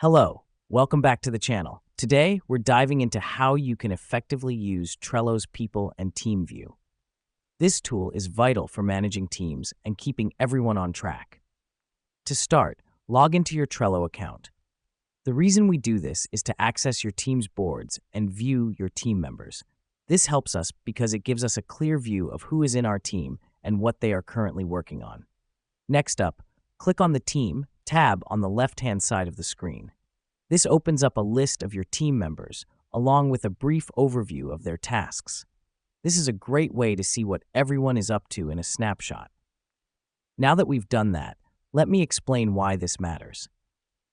Hello, welcome back to the channel. Today, we're diving into how you can effectively use Trello's People and Team View. This tool is vital for managing teams and keeping everyone on track. To start, log into your Trello account. The reason we do this is to access your team's boards and view your team members. This helps us because it gives us a clear view of who is in our team and what they are currently working on. Next up, click on the Team tab on the left-hand side of the screen. This opens up a list of your team members, along with a brief overview of their tasks. This is a great way to see what everyone is up to in a snapshot. Now that we've done that, let me explain why this matters.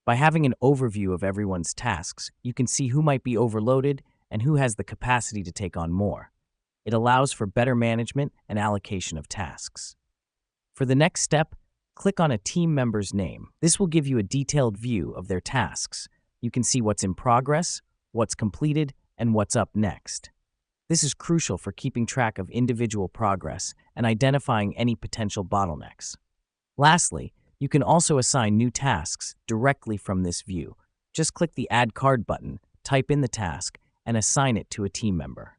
By having an overview of everyone's tasks, you can see who might be overloaded and who has the capacity to take on more. It allows for better management and allocation of tasks. For the next step, click on a team member's name. This will give you a detailed view of their tasks. You can see what's in progress, what's completed, and what's up next. This is crucial for keeping track of individual progress and identifying any potential bottlenecks. Lastly, you can also assign new tasks directly from this view. Just click the Add Card button, type in the task, and assign it to a team member.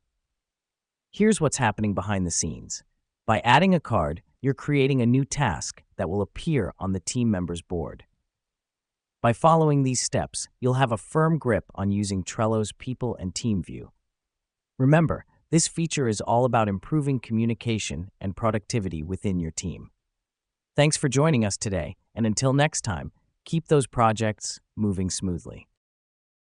Here's what's happening behind the scenes. By adding a card, you're creating a new task that will appear on the team member's board. By following these steps, you'll have a firm grip on using Trello's People and Team View. Remember, this feature is all about improving communication and productivity within your team. Thanks for joining us today, and until next time, keep those projects moving smoothly.